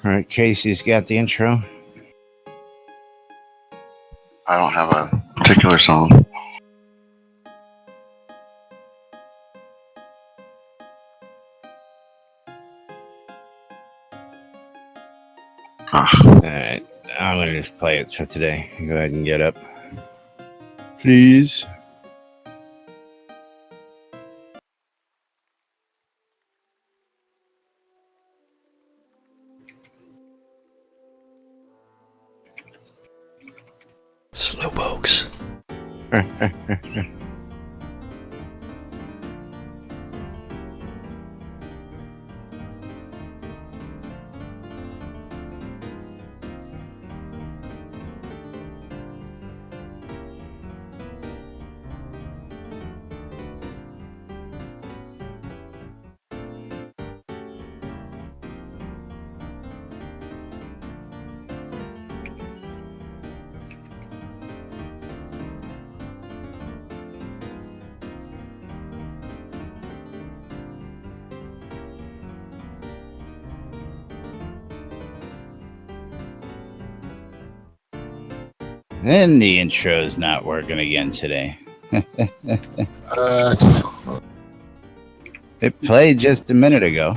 All right, Casey's got the intro. I don't have a particular song. All right, I'm going to just play it for today. Go ahead and get up. Please. Slowpokes. And the intro's not working again today. It played just a minute ago.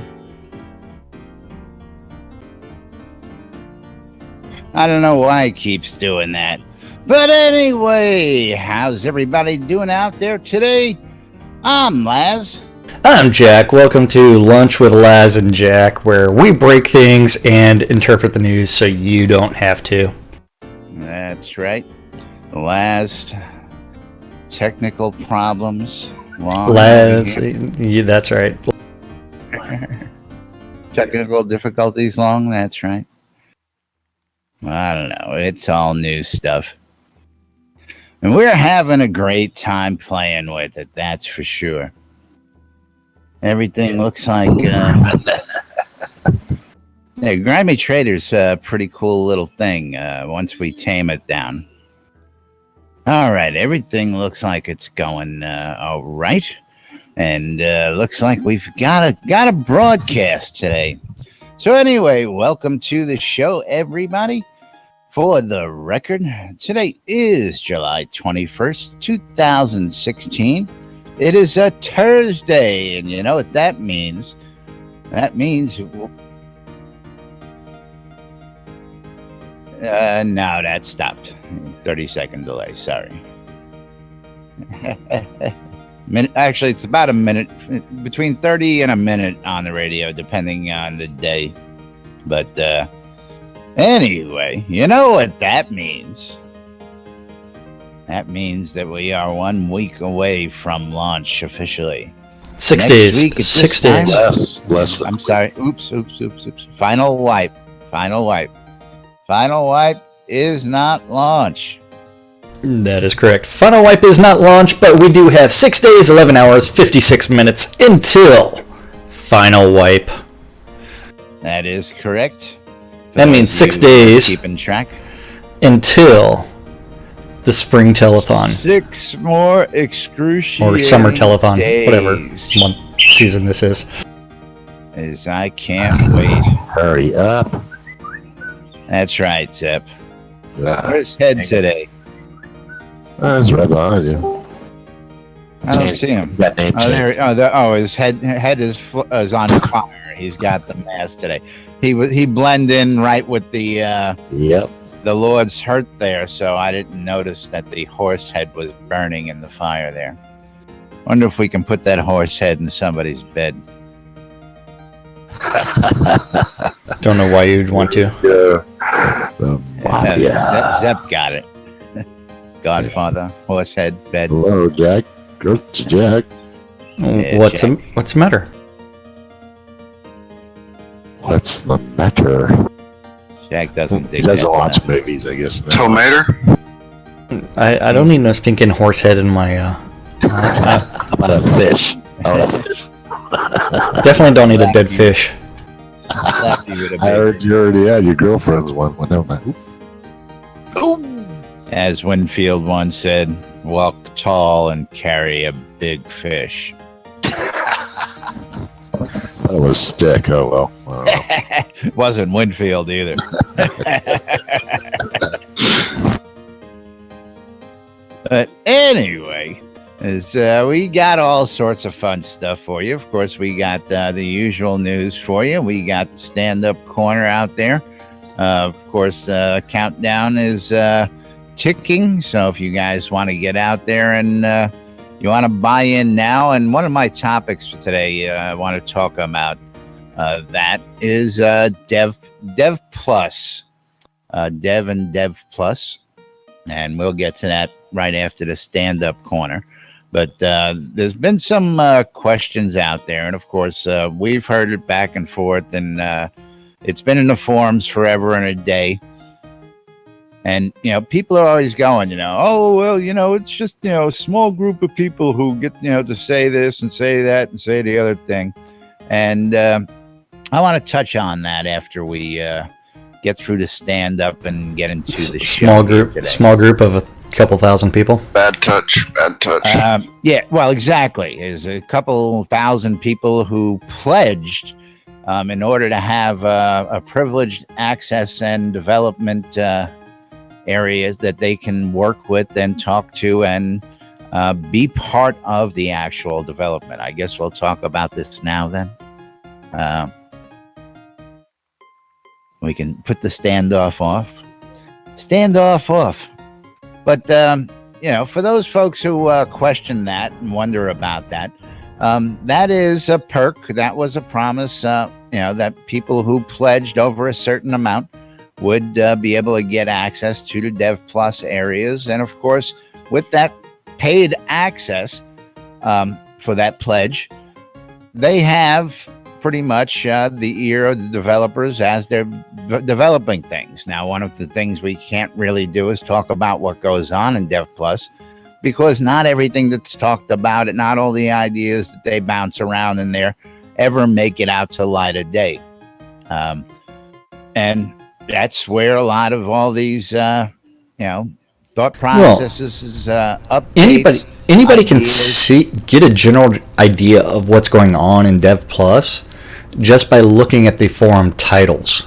I don't know why it keeps doing that. But anyway, how's everybody doing out there today? I'm Laz. I'm Jack. Welcome to Lunch with Laz and Jack, where we break things and interpret the news so you don't have to. That's right. Last technical problems. Laz, yeah, that's right. Technical difficulties long, that's right. I don't know. It's all new stuff. And we're having a great time playing with it, that's for sure. Everything looks like... Grimy Trader's a pretty cool little thing once we tame it down. All right, everything looks like it's going all right. And looks like we've got a broadcast today. So anyway, welcome to the show, everybody. For the record, today is July 21st, 2016. It is a Thursday, and you know what that means? That means... no, that stopped. 30-second delay, sorry. Actually, it's about a minute, between 30 and a minute on the radio, depending on the day. But anyway, you know what that means? That means that we are 1 week away from launch officially. 6 Next days. week, 6 days. Less. I'm sorry. Oops. Final wipe is not launch. That is correct. Final wipe is not launch, but we do have 6 days, 11 hours, 56 minutes until final wipe. That is correct. That means 6 days. Keeping track. Until the spring telethon. 6 more excruciating Or summer telethon. days. Whatever month season this is. As I can't wait. Hurry up. That's right, Zep. Where's Head today? That's right behind you. I don't see him. That name change. His head is on fire. He's got the mask today. He blend in right with the the Lord's hurt there, so I didn't notice that the horse head was burning in the fire there. Wonder if we can put that horse head in somebody's bed. Don't know why you'd want to. Zep got it. Godfather, horse head, bed. Hello, Jack. Girth to Jack. Yeah, What's Jack. what's the matter? What's the matter? Jack doesn't He dig doesn't that watch stuff. movies, I guess. Tomater? I don't need no stinking horse head in my. How about a fish? Definitely don't need a dead fish. Slapped you with a I heard big- you already had your girlfriend's one. Well, no, man. As Winfield once said, walk tall and carry a big fish. That was stick. Oh, well. I don't know. Wasn't Winfield either. But anyway, we got all sorts of fun stuff for you. Of course, we got the usual news for you. We got stand-up corner out there. Of course, countdown is ticking. So if you guys want to get out there and you want to buy in now, and one of my topics for today, I want to talk about that is Dev Plus, Dev and Dev Plus, and we'll get to that right after the stand-up corner. But there's been some questions out there, and of course we've heard it back and forth, and it's been in the forums forever and a day. And people are always going, oh well, it's just a small group of people who get to say this and say that and say the other thing. And I want to touch on that after we get through the stand-up and get into the small group of a couple thousand people. Bad touch. Yeah, well, exactly. There's a couple thousand people who pledged in order to have a privileged access and development areas that they can work with and talk to and be part of the actual development. I guess we'll talk about this now then. We can put the standoff off. But, for those folks who question that and wonder about that, that is a perk. That was a promise, that people who pledged over a certain amount would be able to get access to the Dev Plus areas. And, of course, with that paid access for that pledge, they have pretty much the ear of the developers as they're developing things. Now, one of the things we can't really do is talk about what goes on in Dev Plus, because not everything that's talked about, and not all the ideas that they bounce around in there ever make it out to light of day. And that's where a lot of all these, thought processes, updates. Anybody can get a general idea of what's going on in Dev Plus just by looking at the forum titles.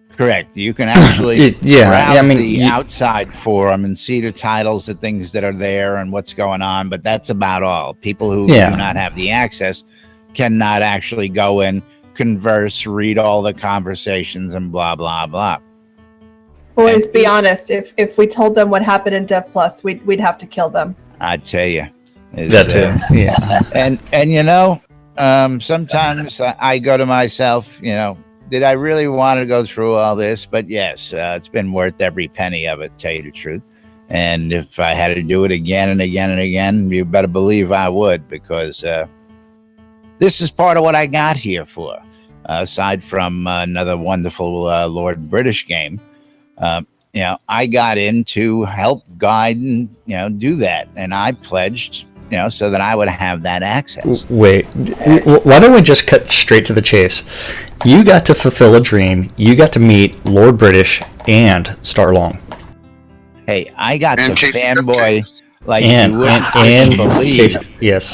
Correct. You can actually browse the outside forum and see the titles of things that are there and what's going on, but that's about all. People who do not have the access cannot actually go in, converse, read all the conversations, and blah, blah, blah. Boys, be honest. If we told them what happened in Dev Plus, we'd have to kill them. I tell you. That too. Yeah. And sometimes I go to myself, did I really want to go through all this? But yes, it's been worth every penny of it, to tell you the truth. And if I had to do it again and again and again, you better believe I would, because this is part of what I got here for. Aside from another wonderful Lord British game, I got in to help guide and, do that. And I pledged, so that I would have that access. Wait, why don't we just cut straight to the chase? You got to fulfill a dream. You got to meet Lord British and Starr Long. Hey, I got the fanboy like and you wouldn't believe. Yes.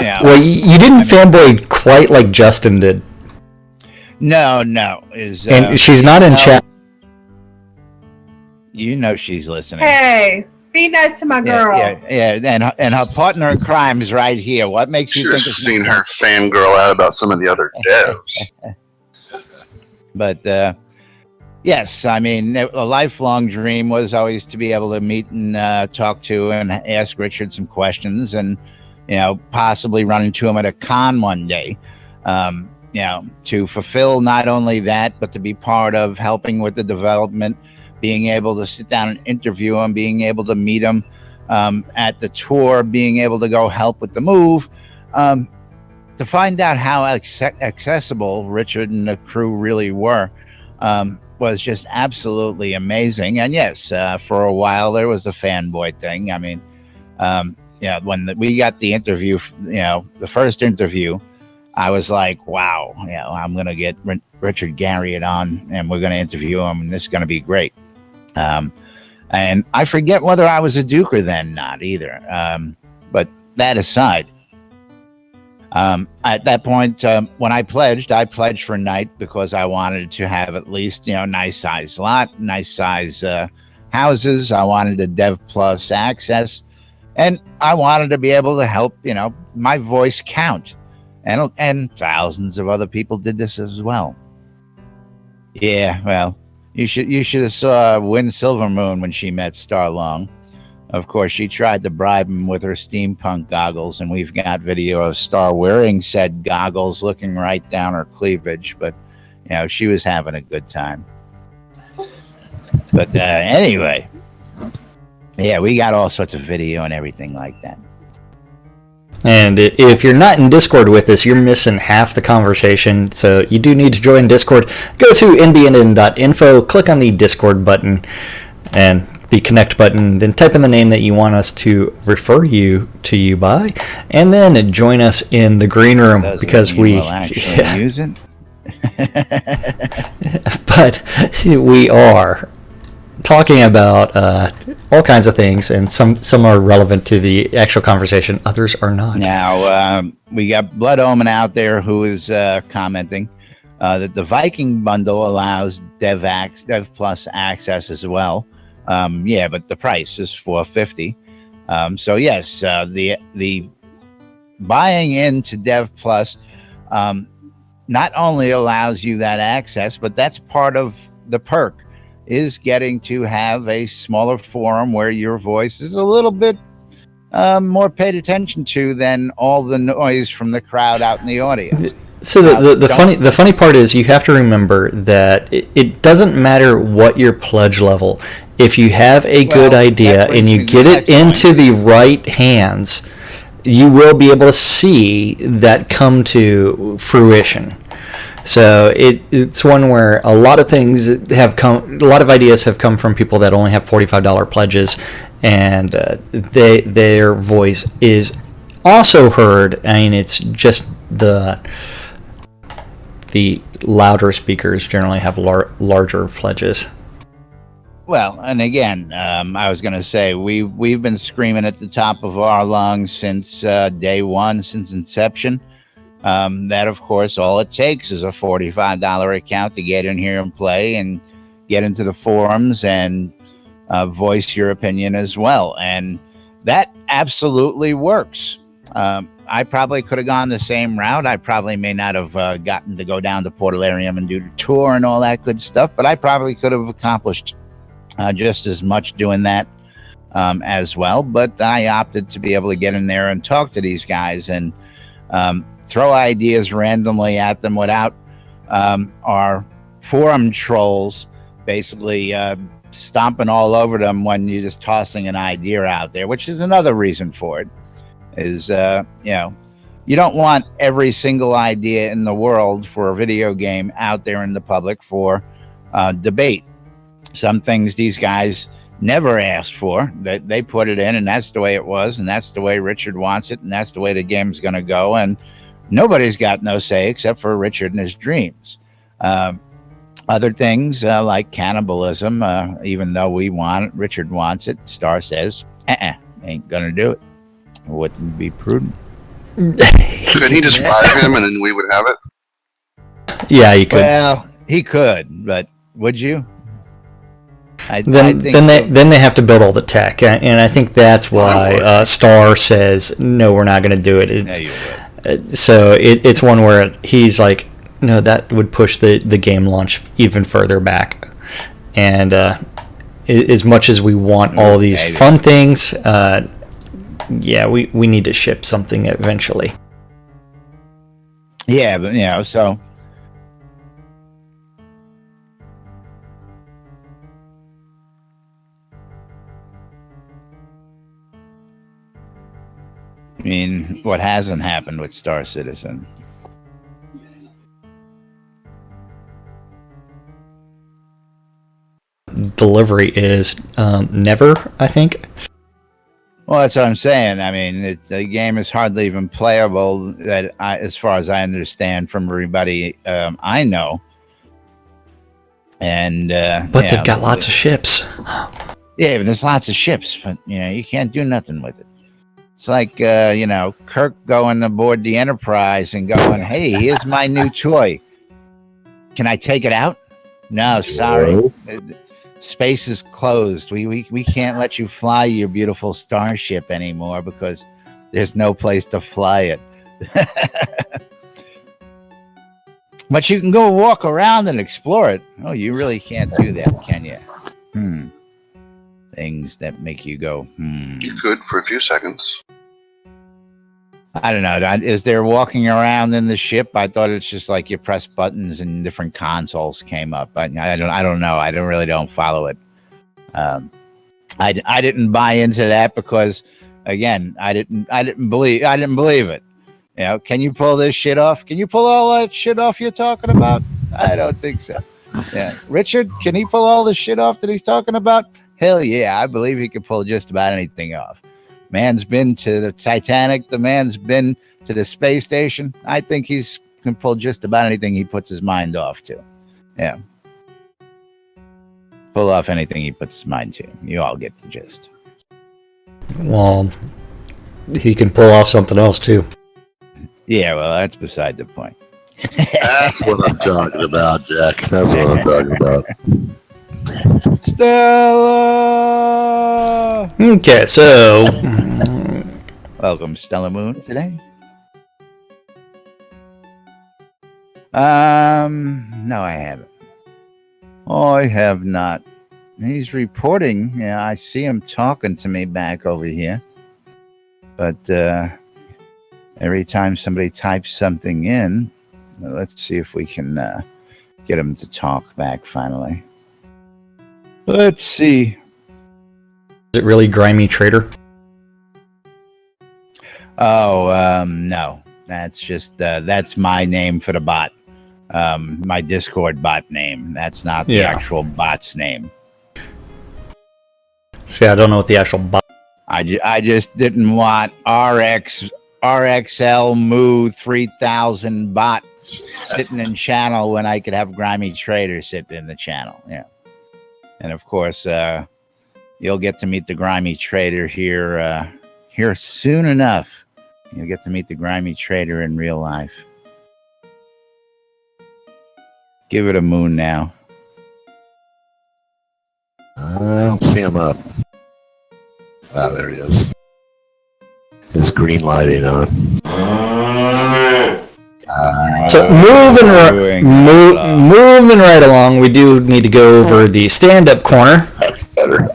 Well, you didn't fanboy quite like Justin did. No. And she's not in chat. She's listening. Hey, be nice to my girl. Yeah. And her partner in crime is right here. What makes you think it's seen her fangirl out about some of the other devs? But yes, I mean, a lifelong dream was always to be able to meet and talk to and ask Richard some questions, and possibly run into him at a con one day. To fulfill not only that, but to be part of helping with the development, being able to sit down and interview him, being able to meet him at the tour, being able to go help with the move, to find out how accessible Richard and the crew really were, was just absolutely amazing. And yes, for a while there was the fanboy thing. I mean, when we got the interview, the first interview, I was like, wow, I'm going to get Richard Garriott on, and we're going to interview him, and this is going to be great. And I forget whether I was a Duker then, not either. But that aside, At that point, when I pledged for night because I wanted to have at least, nice size lot, nice size houses. I wanted a Dev Plus access, and I wanted to be able to help, my voice count. And thousands of other people did this as well. Yeah, well, you should have saw Win Silvermoon when she met Starr Long. Of course, she tried to bribe him with her steampunk goggles, and we've got video of Starr wearing said goggles, looking right down her cleavage. But, she was having a good time. But anyway, yeah, we got all sorts of video and everything like that. And if you're not in Discord with us, you're missing half the conversation. So you do need to join Discord. Go to nbn.info, click on the Discord button and the connect button, then type in the name that you want us to refer you by, and then join us in the green room because we actually use it. But we are talking about all kinds of things, and some are relevant to the actual conversation, others are not. Now, we got Blood Omen out there who is commenting that the Viking bundle allows Dev Plus access as well. Yeah, but the price is $450. So yes, the buying into Dev Plus not only allows you that access, but that's part of the perk, is getting to have a smaller forum where your voice is a little bit more paid attention to than all the noise from the crowd out in the audience. So the funny part is, you have to remember that it doesn't matter what your pledge level. If you have a good idea and you get it into the right hands, you will be able to see that come to fruition. So it's one where a lot of ideas have come from people that only have $45 pledges, and their voice is also heard. I mean, it's just the louder speakers generally have larger pledges. Well, and again, I was going to say, we've been screaming at the top of our lungs since day one, since inception. That, of course, all it takes is a $45 account to get in here and play and get into the forums and voice your opinion as well. And that absolutely works. I probably could have gone the same route. I probably may not have gotten to go down to Portalarium and do the tour and all that good stuff, but I probably could have accomplished just as much doing that as well. But I opted to be able to get in there and talk to these guys and throw ideas randomly at them without our forum trolls basically stomping all over them when you're just tossing an idea out there, which is another reason for it. Is you don't want every single idea in the world for a video game out there in the public for debate. Some things these guys never asked for, that they put it in, and that's the way it was, and that's the way Richard wants it, and that's the way the game's going to go, and nobody's got no say except for Richard and his dreams. Other things like cannibalism, even though Richard wants it, Starr says, ain't gonna do it. Wouldn't be prudent. Couldn't he just bribe him and then we would have it? Yeah, you could. Well, he could, but would you? Then they have to build all the tech, and I think that's why Starr says no, we're not going to do it. So it's one where he's like, no, that would push the game launch even further back. And as much as we want all these fun things, we need to ship something eventually. Yeah, but so. I mean, what hasn't happened with Star Citizen? Delivery is never, I think. Well, that's what I'm saying. I mean, the game is hardly even playable, as far as I understand from everybody I know. And but they've got lots of ships. Yeah, but there's lots of ships, but you can't do nothing with it. It's like, Kirk going aboard the Enterprise and going, hey, here's my new toy. Can I take it out? No, sorry. Space is closed. We can't let you fly your beautiful starship anymore because there's no place to fly it. But you can go walk around and explore it. Oh, you really can't do that, can you? Things that make you go, You could for a few seconds. I don't know. Is there walking around in the ship? I thought it's just like you press buttons and different consoles came up. I don't know. I don't follow it. I didn't buy into that because, again, I didn't believe it. Can you pull this shit off? Can you pull all that shit off you're talking about? I don't think so. Yeah, Richard, can he pull all the shit off that he's talking about? Hell yeah, I believe he can pull just about anything off. Man's been to the Titanic. The man's been to the space station. I think he's can pull just about anything he puts his mind off to. Yeah. Pull off anything he puts his mind to. You all get the gist. Well, he can pull off something else too. Yeah, well, that's beside the point. That's what I'm talking about, Jack. That's what I'm talking about. Stella! Okay, so Welcome, Stella Moon, today. No, I haven't. I have not. He's reporting. Yeah, I see him talking to me back over here. But every time somebody types something in, let's see if we can get him to talk back finally. Let's see. is it really Grimy Trader? Oh, no. That's just, that's my name for the bot. My Discord bot name. That's not the actual bot's name. See, I don't know what the actual bot. I just didn't want RXL Moo 3000 bot sitting in channel when I could have Grimy Trader sit in the channel. Yeah. And of course, you'll get to meet the Grimy Trader here soon enough. You'll get to meet the Grimy Trader in real life. Give it a moon now. I don't see him up. Ah, there he is. His green lighting on. So moving right along, we do need to go over the stand-up corner. That's better.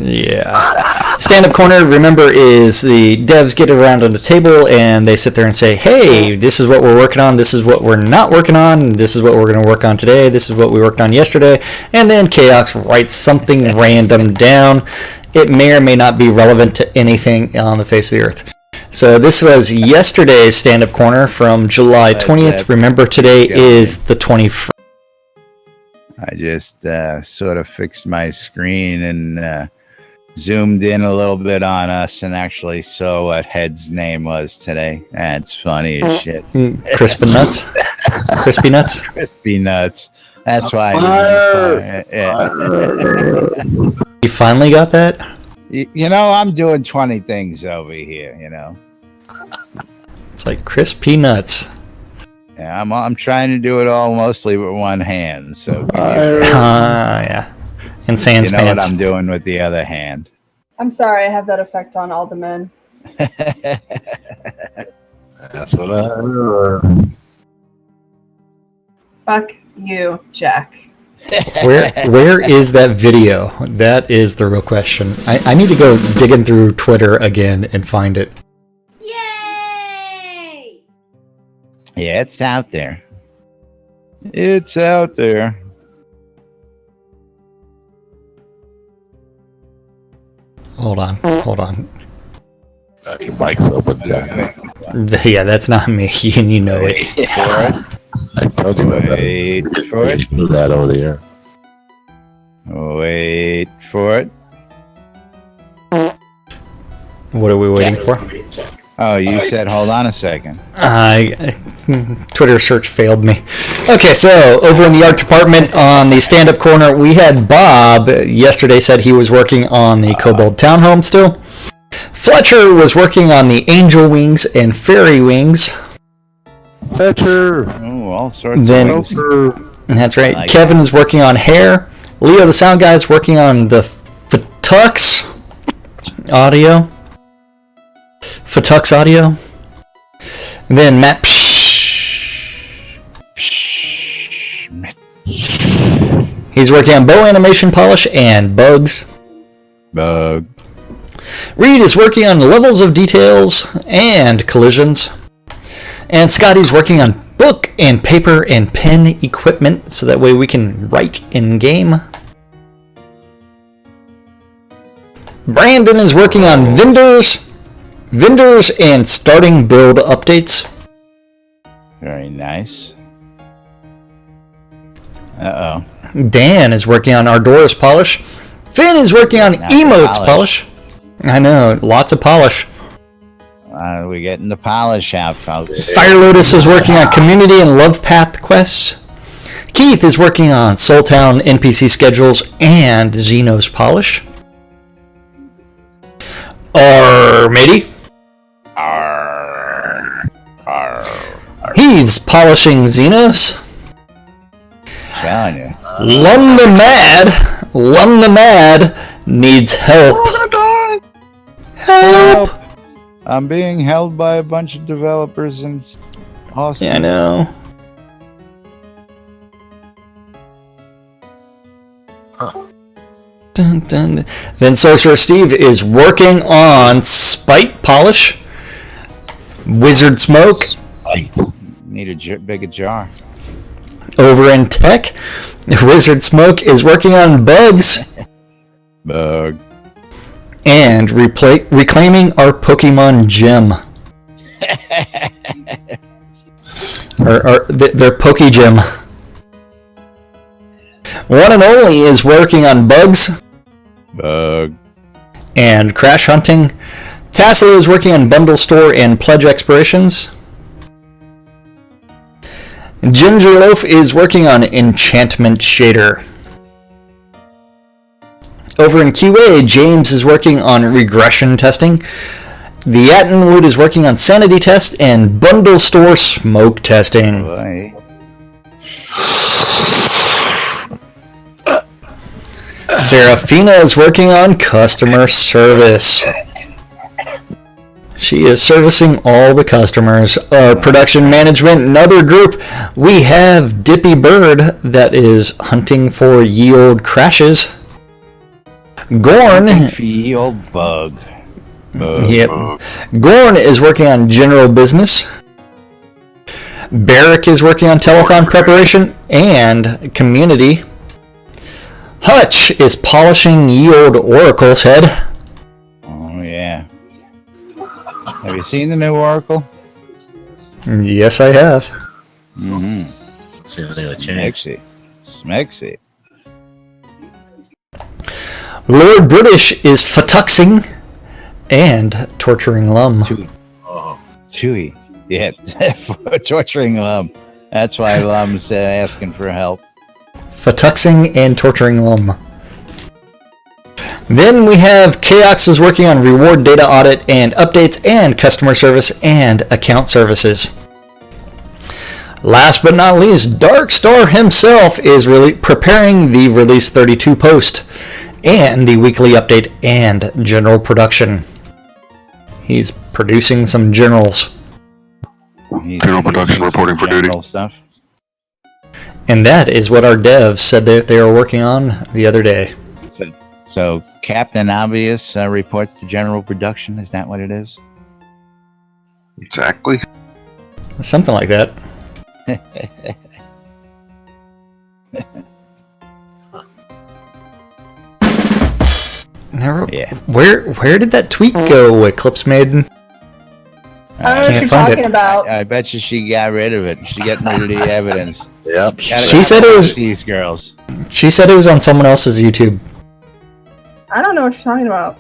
Yeah. Stand-up corner, remember, is the devs get around on the table and they sit there and say, hey, this is what we're working on, this is what we're not working on, this is what we're going to work on today, this is what we worked on yesterday, and then Chaos writes something random down. It may or may not be relevant to anything on the face of the earth. So this was yesterday's stand-up corner from July 20th. Remember, today is the 21st. I just sort of fixed my screen and zoomed in a little bit on us and actually saw what Head's name was today. That's funny as shit. Crispy Nuts? Crispy Nuts? Crispy Nuts. That's why. You finally got that? You know, I'm doing 20 things over here, you know. It's like Crispy Nuts. Yeah, I'm trying to do it all mostly with one hand, so yeah. And sans you know pants. what I'm doing with the other hand. I'm sorry, I have that effect on all the men. That's what I heard. Fuck you, Jack. Where is that video? That is the real question. I need to go digging through Twitter again and find it. Yay! Yeah, it's out there. It's out there. Hold on. Your mic's open, Jack. Yeah, that's not me. You know it. I told you about Wait for it. Move that over the air. Wait for it. What are we waiting for? Oh, you said hold on a second. Twitter search failed me. Okay, so over in the art department on the stand-up corner, we had Bob yesterday said he was working on the Kobold Townhome still. Fletcher was working on the angel wings and fairy wings. Fetcher. Oh, all sorts Then- of things. That's right. Like Kevin is working on hair. Leo, the sound guy, is working on the Futux audio. Futux audio. And then Matt he's working on bow animation polish and bugs. Bug. Reed is working on levels of details and collisions. And Scotty's working on book and paper and pen equipment so that way we can write in game. Brandon is working on vendors and starting build updates. Very nice. Uh-oh. Dan is working on Ardora's polish. Finn is working on Not emotes polish. polish. I know, lots of polish. We're getting the polish out, folks. Fire Lotus is working on community and love path quests. Keith is working on Soultown NPC schedules and Xenos polish. Matey, he's polishing Xenos. Telling you. Lum the Mad needs help. Help! I'm being held by a bunch of developers and hostage. Yeah, I know. Dun, dun. Then Sorcerer Steve is working on Spite polish. Wizard Smoke Need a bigger jar. over in tech. Wizard Smoke is working on bugs Bug. and reclaiming our Pokemon gem. or their Poke Gem. One and Only is working on bugs Bug. and crash hunting. Tassel is working on bundle store and pledge expirations. Ginger Loaf is working on enchantment shader. Over in QA, James is working on regression testing. The Attenwood is working on sanity test and bundle store smoke testing. Boy. Serafina is working on customer service. She is servicing all the customers. Production management, another group. We have Dippy Bird that is hunting for yield crashes. Gorn. Fee old bug. Yep. Gorn is working on general business. Barrick is working on telethon preparation and community. Hutch is polishing Yield Oracle's head. Oh, yeah. Have you seen the new Oracle? Yes, I have. Mm-hmm. Let's see if they would change. Smexy. Smexy. Lord British is futuxing and torturing Lum. Oh, Chewy. Yeah, torturing Lum. That's why Lum's asking for help. Futuxing and torturing Lum. Then we have Chaos is working on reward data audit and updates and customer service and account services. Last but not least, Dark Star himself is really preparing the Release 32 post and the weekly update and general production. He's producing some generals. General production reporting for duty. General stuff. And that is what our devs said that they were working on the other day. So Captain Obvious reports to general production. Is that what it is? Exactly. Something like that. Never, Yeah. Where did that tweet go, Eclipse Maiden? I don't know what Can't you're find talking it. about. I bet you she got rid of it. She got rid of the evidence. yep. She said it was- these girls. She said it was on someone else's YouTube. I don't know what you're talking about.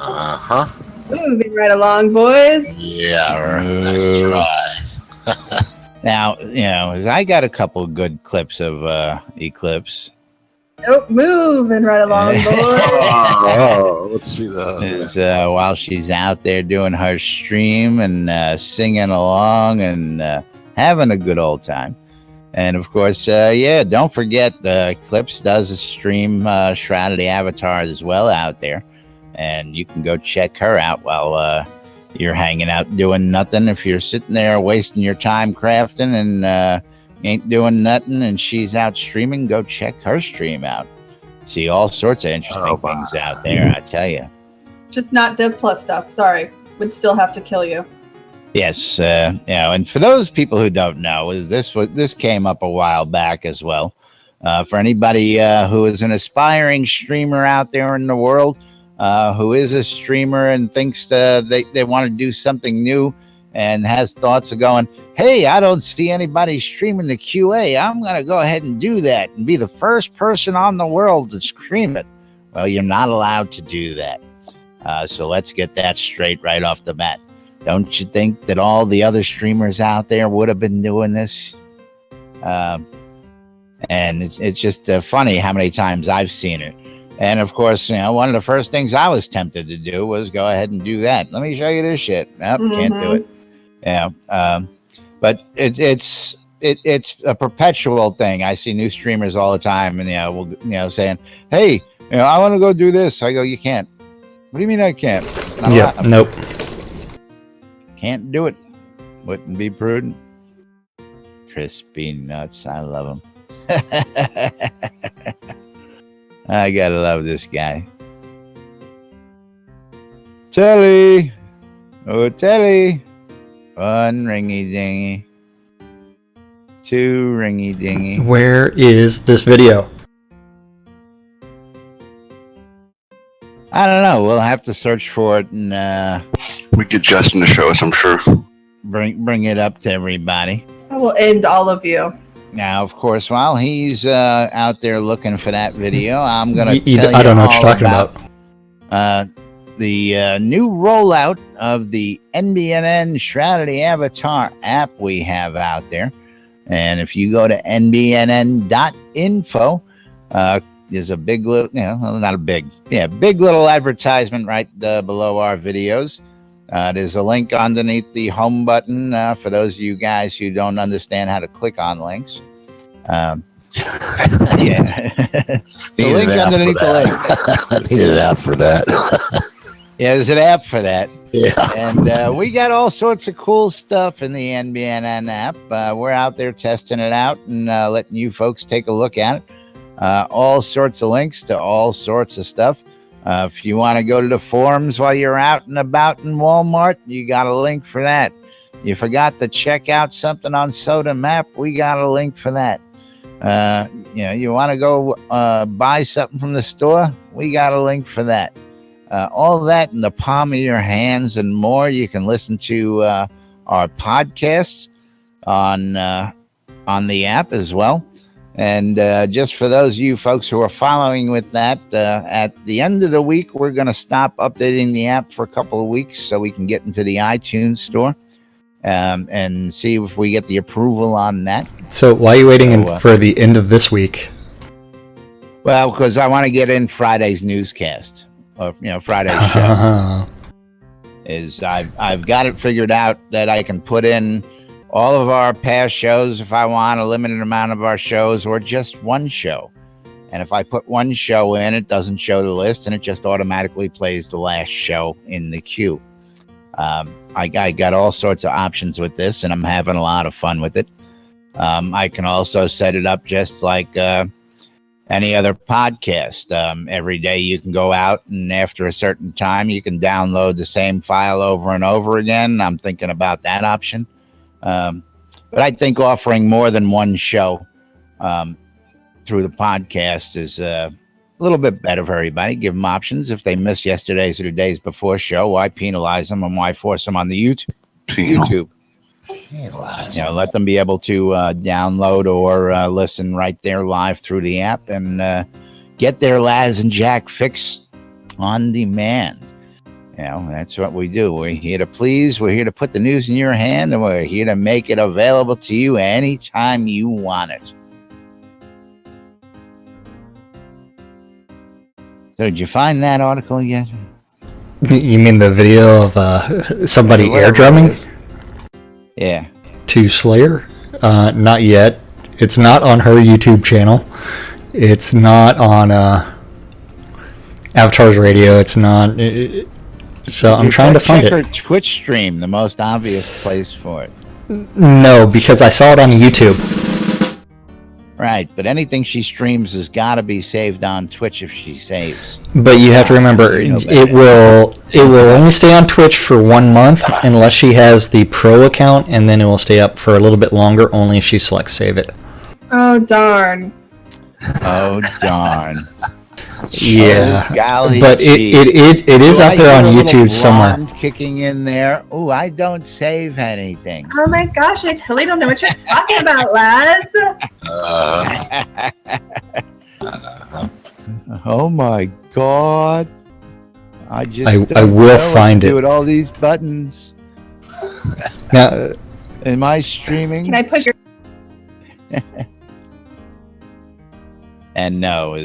Uh-huh. Moving right along, boys. Yeah, right. Nice try. Now, as I got a couple good clips of Eclipse. Nope, moving right along, boy. Oh, let's see that. Is while she's out there doing her stream and singing along and having a good old time. And of course, don't forget Clips does a stream Shroud of the Avatars as well out there, and you can go check her out while you're hanging out doing nothing. If you're sitting there wasting your time crafting and ain't doing nothing and she's out streaming, go check her stream out. See all sorts of interesting things out there, I tell you. Just not Div Plus stuff. Sorry. Would still have to kill you. Yes, and for those people who don't know, this came up a while back as well. For anybody who is an aspiring streamer out there in the world, who is a streamer and thinks they want to do something new and has thoughts of going, hey, I don't see anybody streaming the QA. I'm going to go ahead and do that and be the first person on the world to stream it. Well, you're not allowed to do that. So let's get that straight right off the bat. Don't you think that all the other streamers out there would have been doing this? And it's just funny how many times I've seen it. And of course, one of the first things I was tempted to do was go ahead and do that. Let me show you this shit. Nope, can't do it. Yeah. But it's a perpetual thing. I see new streamers all the time, and saying, "Hey, I want to go do this." I go, "You can't." What do you mean I can't? Yeah. Nope. Can't do it. Wouldn't be prudent. Crispy nuts. I love them. I gotta love this guy. Telly. Oh, Telly. 1 ringy dingy. 2 ringy dingy. Where is this video? I don't know. We'll have to search for it and We get Justin to show us, I'm sure. bring it up to everybody. I will end all of you. Now, of course, while he's out there looking for that video, I'm going to tell you I don't know what all you're talking about. The new rollout of the NBNN Shroud of the Avatar app we have out there. And if you go to nbnn.info, there's a big little, not a big, big little advertisement right below our videos. There's a link underneath the home button for those of you guys who don't understand how to click on links. Yeah. The link underneath the link. I need an app for that. Yeah, there's an app for that. Yeah. And we got all sorts of cool stuff in the NBNN app. We're out there testing it out and letting you folks take a look at it. All sorts of links to all sorts of stuff. If you want to go to the forums while you're out and about in Walmart, you got a link for that. You forgot to check out something on Soda Map, we got a link for that. You want to go buy something from the store, we got a link for that. All that in the palm of your hands and more. You can listen to our podcasts on the app as well. And just for those of you folks who are following with that, at the end of the week, we're going to stop updating the app for a couple of weeks so we can get into the iTunes store and see if we get the approval on that. So why are you waiting for the end of this week? Well, because I want to get in Friday's newscast, or Friday's show. I've got it figured out that I can put in all of our past shows if I want, a limited amount of our shows, or just one show. And if I put one show in, it doesn't show the list, and it just automatically plays the last show in the queue. I got all sorts of options with this, and I'm having a lot of fun with it. I can also set it up just like any other podcast. Every day you can go out, and after a certain time, you can download the same file over and over again. I'm thinking about that option. But I think offering more than one show through the podcast is a little bit better for everybody. Give them options. If they miss yesterday's or the days before show, why penalize them and why force them on the YouTube? Let them be able to download or listen right there live through the app and get their Laz and Jack fix on demand. That's what we do. We're here to please. We're here to put the news in your hand, and we're here to make it available to you anytime you want it. So did you find that article yet? You mean the video of somebody air drumming? Yeah. To Slayer? Not yet. It's not on her YouTube channel. It's not on Avatar's Radio. It's not. So I'm trying to find check it. her Twitch stream, the most obvious place for it. No, because I saw it on YouTube. Right, but anything she streams has got to be saved on Twitch if she saves. But you have to remember, it will only stay on Twitch for 1 month unless she has the pro account, and then it will stay up for a little bit longer only if she selects save it. Oh darn! Oh darn! Yeah, oh, golly but it is out there on YouTube somewhere. Kicking in there. Oh, I don't save anything. Oh my gosh! I totally don't know what you're talking about, Laz. Oh my god! I will find it with all these buttons. Now, am I streaming? Can I push your? And no,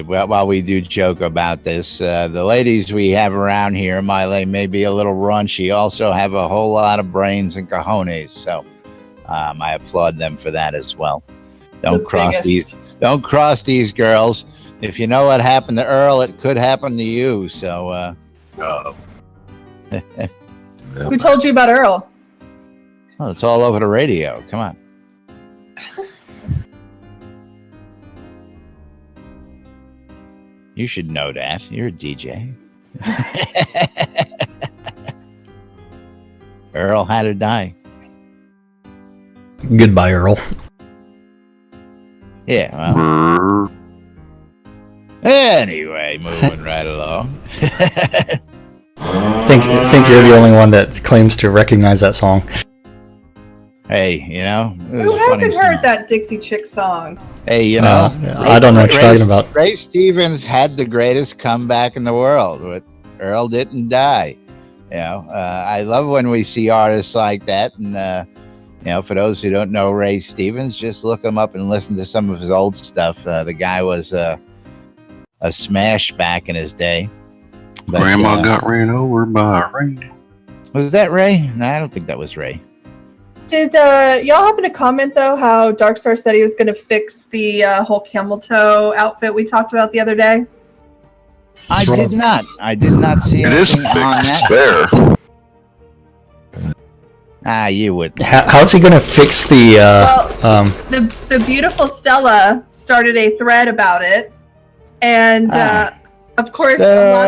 while we do joke about this, the ladies we have around here, Miley, may be a little raunchy, also have a whole lot of brains and cojones. So I applaud them for that as well. Don't cross these girls. If you know what happened to Earl, it could happen to you. So Who told you about Earl? well, it's all over the radio. Come on. You should know that. You're a DJ. Earl had to die. Goodbye, Earl. Yeah, well. Anyway, moving right along. Think you're the only one that claims to recognize that song. Hey, you know. Who hasn't heard that Dixie Chick song? Hey, you know. I don't know what you're talking about. Ray Stevens had the greatest comeback in the world. With Earl didn't die. You know, I love when we see artists like that. And, you know, for those who don't know Ray Stevens, just look him up and listen to some of his old stuff. The guy was a smash back in his day. But, Grandma got ran over by a reindeer. Was that Ray? No, I don't think that was Ray. Did y'all happen to comment though how Darkstar said he was going to fix the whole camel toe outfit we talked about the other day? I did not. I did not see anything on that. There. You would. How's he going to fix the? The beautiful Stella started a thread about it, and of course a lot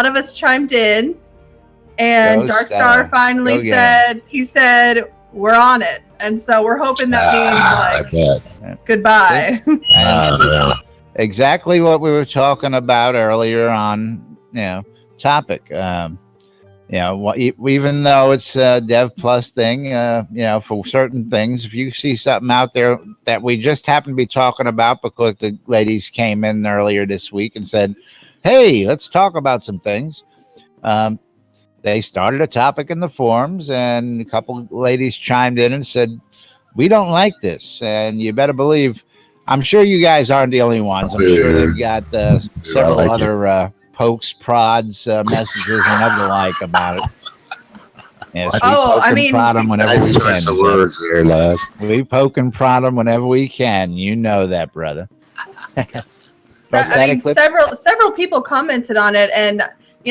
of us chimed in. And Darkstar finally said, we're on it. And so we're hoping that means goodbye. Exactly what we were talking about earlier on, topic. Even though it's a Dev Plus thing, for certain things, if you see something out there that we just happen to be talking about because the ladies came in earlier this week and said, hey, let's talk about some things. They started a topic in the forums, and a couple of ladies chimed in and said, we don't like this. And you better believe, I'm sure you guys aren't the only ones. I'm sure they've got several other pokes, prods, messages, and other like about it. Yes, prod them whenever we can. We poke and prod them whenever we can. You know that, brother. Several people commented on it, and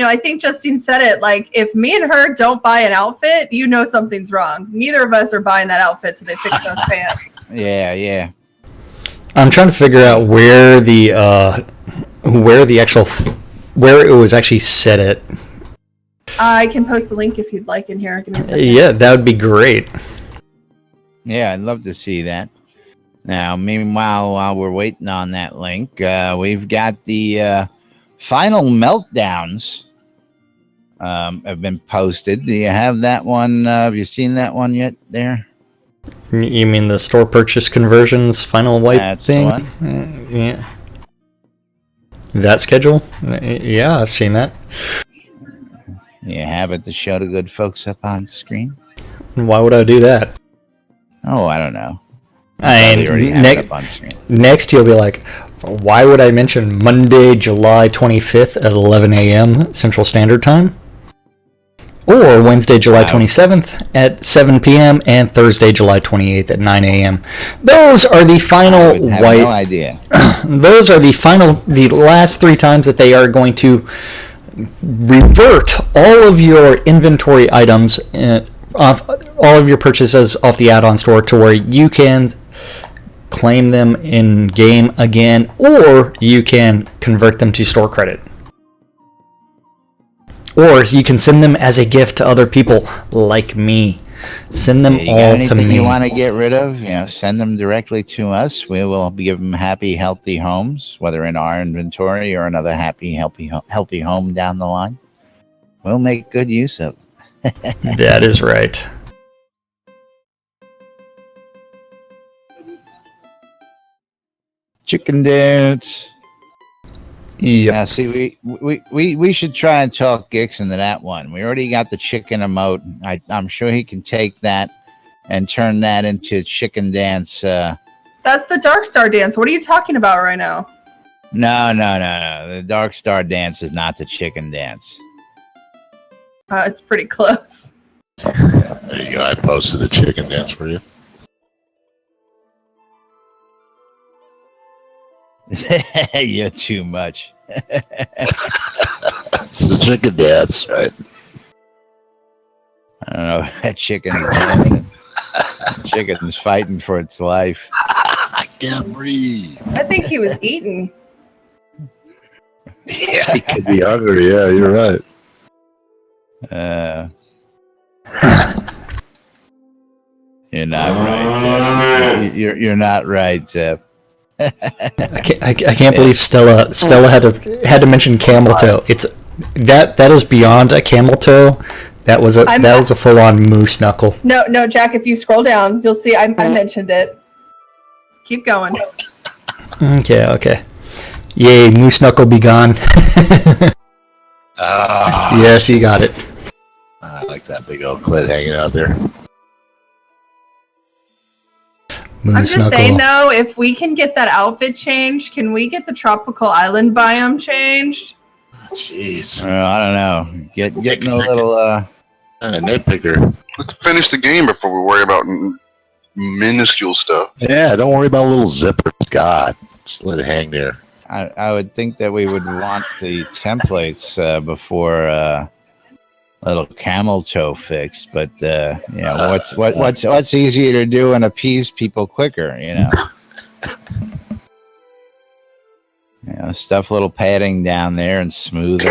I think Justine said it, like, if me and her don't buy an outfit, something's wrong. Neither of us are buying that outfit till they fix those pants. Yeah. I'm trying to figure out where it was actually set at. I can post the link if you'd like in here. Give me a second. Yeah, that would be great. Yeah, I'd love to see that. Now, meanwhile, while we're waiting on that link, we've got the final meltdowns have been posted. Do you have that one? Have you seen that one yet there? You mean the store purchase conversions final wipe That's thing? The one. Yeah. That schedule? Yeah, I've seen that. You have it to show the good folks up on screen? Why would I do that? Oh, I don't know. Next you'll be like, Why would I mention Monday, July 25th at 11 a.m. Central Standard Time? Or Wednesday, July 27th at 7 p.m. and Thursday, July 28th at 9 a.m. Those are the final No idea. Those are the last 3 times that they are going to revert all of your inventory items, off all of your purchases off the add-on store to where you can claim them in game again, or you can convert them to store credit. Or you can send them as a gift to other people like me. Send them all to me. You want to get rid of, send them directly to us. We will give them happy, healthy homes, whether in our inventory or another happy, healthy home down the line. We'll make good use of them. That is right. Chicken dance. Yep. Now, see, we should try and talk Gix into that one. We already got the chicken emote. I'm sure he can take that and turn that into chicken dance. That's the Dark Star dance. What are you talking about right now? No. The Dark Star dance is not the chicken dance. It's pretty close. There you go. I posted the chicken dance for you. You're too much. It's the chicken dance, right? I don't know. That chicken is dancing. Chicken's fighting for its life. I can't breathe. I think he was eating. Yeah, he could be hungry. Yeah, you're right. You're not right, Zeb. You're not right, Zeb. I can't believe Stella had to mention camel toe. It's that is beyond a camel toe. That was a full on moose knuckle. No, Jack. If you scroll down, you'll see I mentioned it. Keep going. Okay. Yay, moose knuckle be gone. Yes, you got it. I like that big old clit hanging out there. Moose I'm just knuckle. saying though, if we can get that outfit changed, can we get the tropical island biome changed? Jeez. I don't know. Getting a little nitpicker. Let's finish the game before we worry about minuscule stuff. Yeah, don't worry about little zippers. God, just let it hang there. I would think that we would want the templates before little camel toe fix, but what's easier to do and appease people quicker, stuff little padding down there and smooth it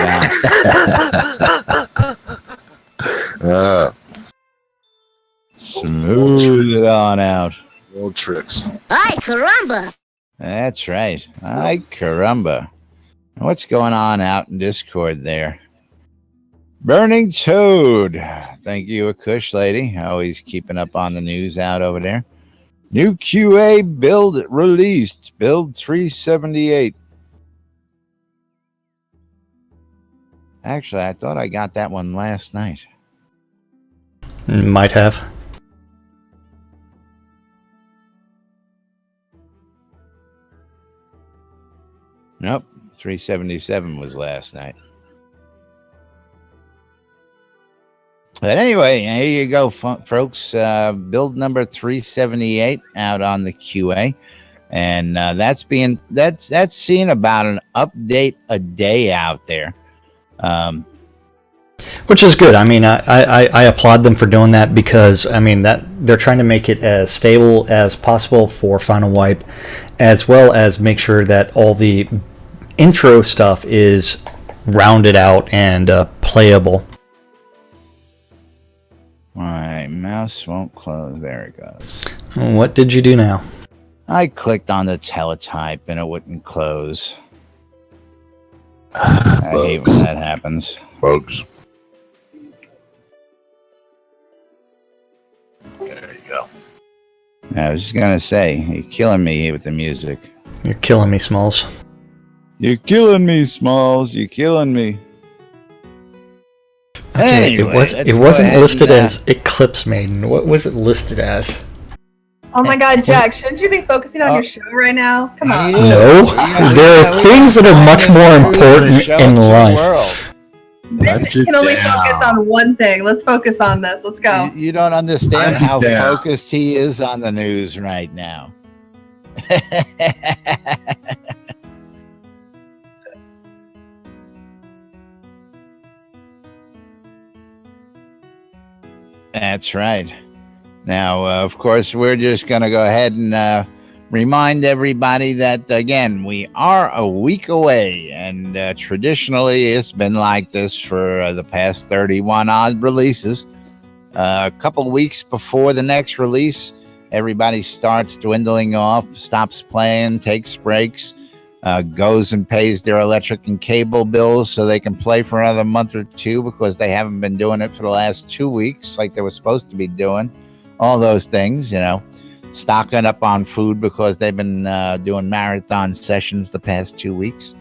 out. Smooth it on out. Old tricks. Ay, caramba! That's right. Ay, caramba. What's going on out in Discord there? Burning Toad. Thank you, Akush lady. Always keeping up on the news out over there. New QA build released. Build 378. Actually, I thought I got that one last night. Might have. Nope. 377 was last night. But anyway, here you go, folks. Build number 378 out on the QA, and that's seeing about an update a day out there, which is good. I mean, I applaud them for doing that because that they're trying to make it as stable as possible for Final Wipe, as well as make sure that all the intro stuff is rounded out and playable. My mouse won't close. There it goes. What did you do now? I clicked on the teletype and it wouldn't close. I hate when that happens. Folks. There you go. I was just going to say, you're killing me here with the music. You're killing me, Smalls. You're killing me, Smalls. You're killing me. Okay, Anyway, it wasn't listed as Eclipse Maiden. What was it listed as? Oh my God, Jack! Shouldn't you be focusing on your show right now? Come on. No, there are things that are much more important in life. Ben can only focus on one thing. Let's focus on this. Let's go. You don't understand how focused he is on the news right now. That's right. Now, of course, we're just going to go ahead and remind everybody that, again, we are a week away. And traditionally, it's been like this for the past 31 odd releases. A couple weeks before the next release, everybody starts dwindling off, stops playing, takes breaks, goes and pays their electric and cable bills so they can play for another month or two because they haven't been doing it for the last 2 weeks like they were supposed to be doing. All those things, stocking up on food because they've been doing marathon sessions the past 2 weeks,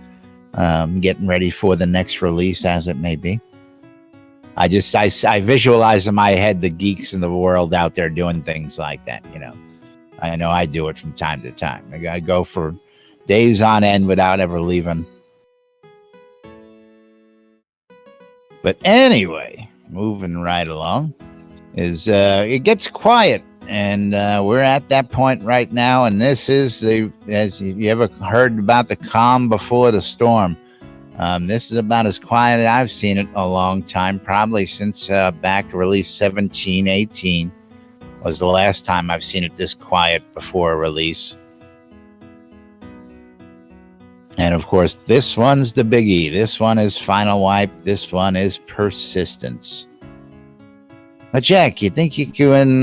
getting ready for the next release as it may be. I visualize in my head the geeks in the world out there doing things like that. I know I do it from time to time. I go for days on end without ever leaving. But anyway, moving right along. It gets quiet, and we're at that point right now, and this is as you ever heard about the calm before the storm. This is about as quiet as I've seen it in a long time, probably since back to release 17-18 was the last time I've seen it this quiet before a release. And of course, this one's the biggie. This one is Final Wipe. This one is Persistence. But Jack, you think you can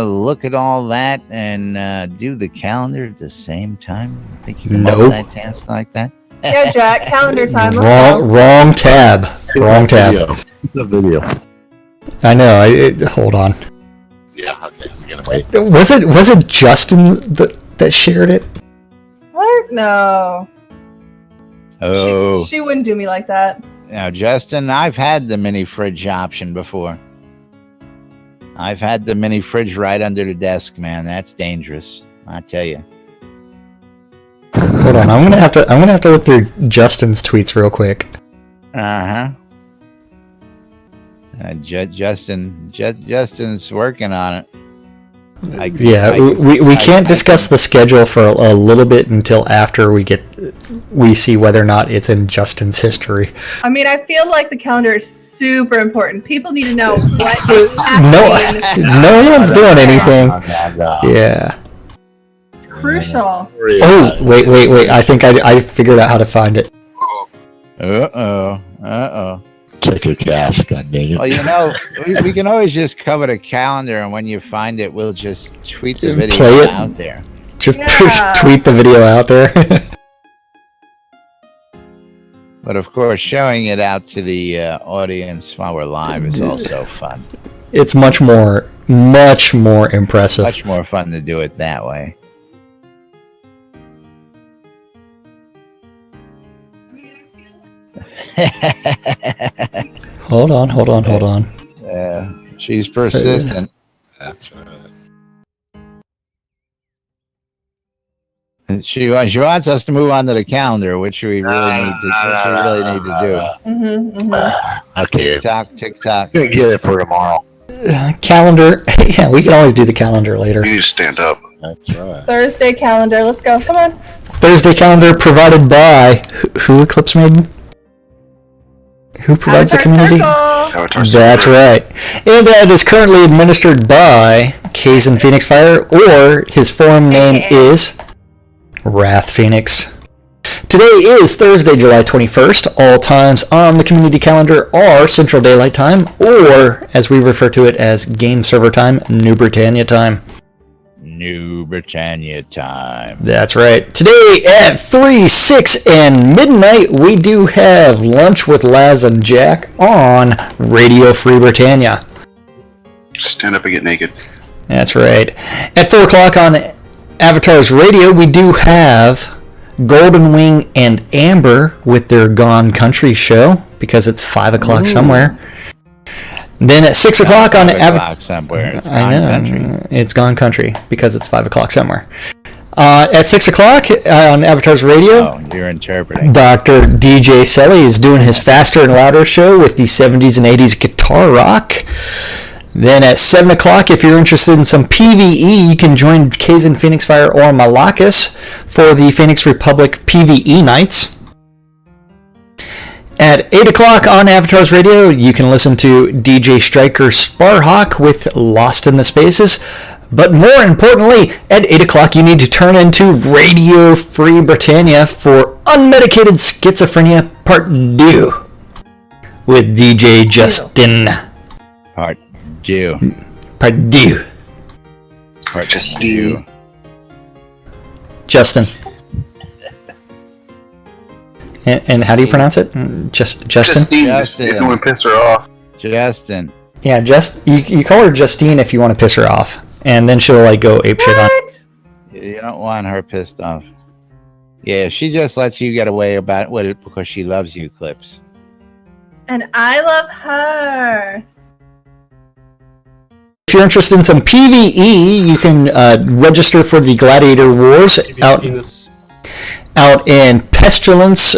look at all that and do the calendar at the same time? You think you can multitask like that? Yeah, Jack, calendar time. Let's go. Wrong tab. Wrong tab. The video. I know. Hold on. Yeah, okay. I'm gonna wait. Was it Justin that shared it? What? No. Oh. She wouldn't do me like that. Now, Justin, I've had the mini fridge option before. I've had the mini fridge right under the desk, man. That's dangerous. I tell you. Hold on, I'm gonna have to look through Justin's tweets real quick. Justin's working on it. We can't discuss the schedule for a little bit until after we see whether or not it's in Justin's history. I mean, I feel like the calendar is super important. People need to know what is happening. No one's doing anything. Yeah. It's crucial. Oh, wait. I think I figured out how to find it. Uh-oh. Check your cash, god dang it. Well, we can always just cover the calendar, and when you find it, we'll just tweet the video Play it. out there. Just tweet the video out there. But of course, showing it out to the audience while we're live is also fun. It's much more impressive. Much more fun to do it that way. Hold on. Yeah, she's persistent. That's right. And she wants us to move on to the calendar, which we really need to do. Okay. TikTok. Gonna get it for tomorrow. Calendar. Yeah, we can always do the calendar later. You need to stand up. That's right. Thursday calendar. Let's go. Come on. Thursday calendar provided by who? Eclipse Maiden? Who provides the community? That's right. And it is currently administered by Kaizen Phoenix Fire, or his forum name is Wrath Phoenix. Today is Thursday, July 21st. All times on the community calendar are Central Daylight Time, or as we refer to it as Game Server Time, New Britannia Time. New Britannia Time. That's right. Today at 3, 6, and midnight, we do have Lunch with Laz and Jack on Radio Free Britannia. Stand up and get naked. That's right. At 4 o'clock on Avatar's Radio, we do have Golden Wing and Amber with their Gone Country show, because it's 5 o'clock somewhere. Then at 6 o'clock on somewhere. It's I gone know country. it's gone country because it's 5 o'clock somewhere. At 6 o'clock on Avatar's Radio, Oh, you're interpreting. Dr. DJ Selly is doing his Faster and Louder show with the 70s and 80s guitar rock. Then at 7 o'clock, if you're interested in some PvE, you can join Kazan Phoenix Fire or Malakas for the Phoenix Republic PvE nights. At 8 o'clock on Avatar's Radio, you can listen to DJ Striker Sparhawk with Lost in the Spaces. But more importantly, at 8 o'clock, you need to turn into Radio Free Britannia for Unmedicated Schizophrenia Part 2 with DJ Justin. Part 2. Part 2. Part Justine. 2. Justin. And how do you pronounce it? Justin? Justine. Justin. You don't want to piss her off. Justin. Yeah, you call her Justine if you want to piss her off. And then she'll like go apeshit on. What? You don't want her pissed off. Yeah, she just lets you get away with it because she loves you, Clips. And I love her. If you're interested in some PvE, you can register for the Gladiator Wars out in Pestilence,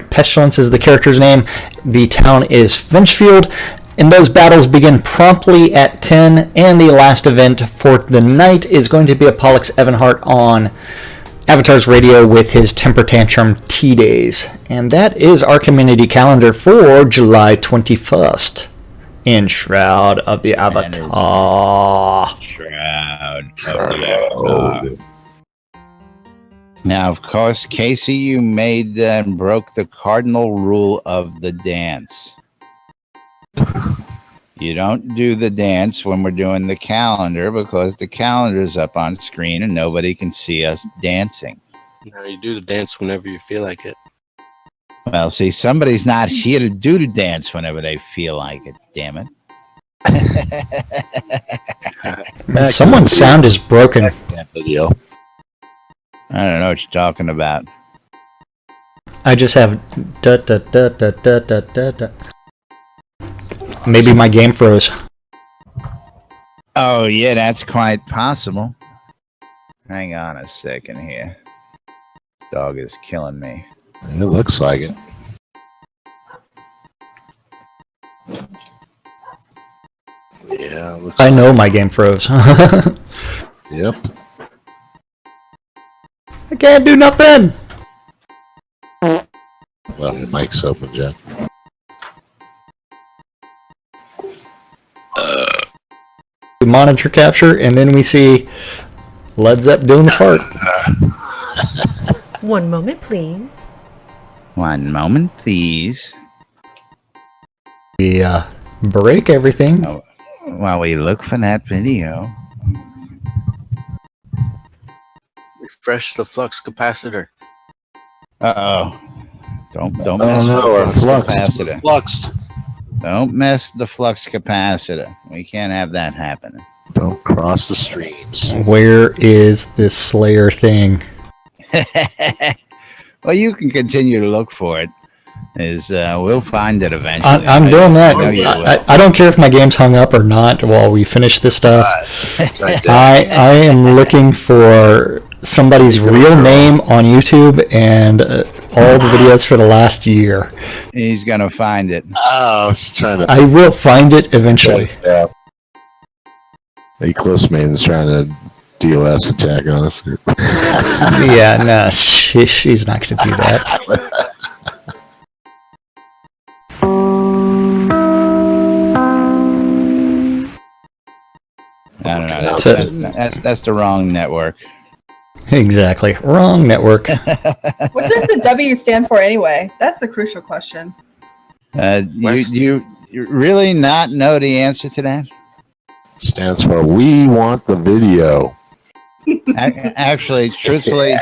Pestilence is the character's name. The town is Finchfield, and those battles begin promptly at 10, and the last event for the night is going to be a Pollux Evanhart on Avatar's Radio with his Temper Tantrum T-Days. And that is our community calendar for July 21st in Shroud of the Avatar. Shroud of the Avatar. Now, of course, Casey, you made and broke the cardinal rule of the dance. You don't do the dance when we're doing the calendar because the calendar's up on screen and nobody can see us dancing. No, you do the dance whenever you feel like it. Well, see, somebody's not here to do the dance whenever they feel like it, damn it. Someone's sound is broken. That video. I don't know what you're talking about. I just have da da da da da da da da. Maybe my game froze. Oh, yeah, that's quite possible. Hang on a second here. Dog is killing me. It looks like it. Yeah, it looks I know my game froze. Yep. I can't do nothing. Well, your mic's open, Jack. We monitor capture, and then we see Led Zepp doing the fart. One moment, please. 1 moment, please. We break everything. While we look for that video. Refresh the flux capacitor. Uh-oh. Don't Oh mess no, our with the flux flux. capacitor. Fluxed. Don't mess the flux capacitor. We can't have that happening. Don't cross the streams. Where is this Slayer thing? Well, you can continue to look for it. We'll find it eventually. I'm doing that. I know you will. I don't care if my game's hung up or not while we finish this stuff. I am looking for somebody's real name on YouTube and all the videos for the last year. He's gonna find it. Oh, she's trying to. I will find it eventually. Yeah. A close man's trying to DOS attack on us. Yeah, no, she's not going to do that. I don't know. So- That's the wrong network. Exactly. Wrong network. What does the W stand for anyway? That's the crucial question. You really not know the answer to that? Stands for We Want the Video. Actually, truthfully,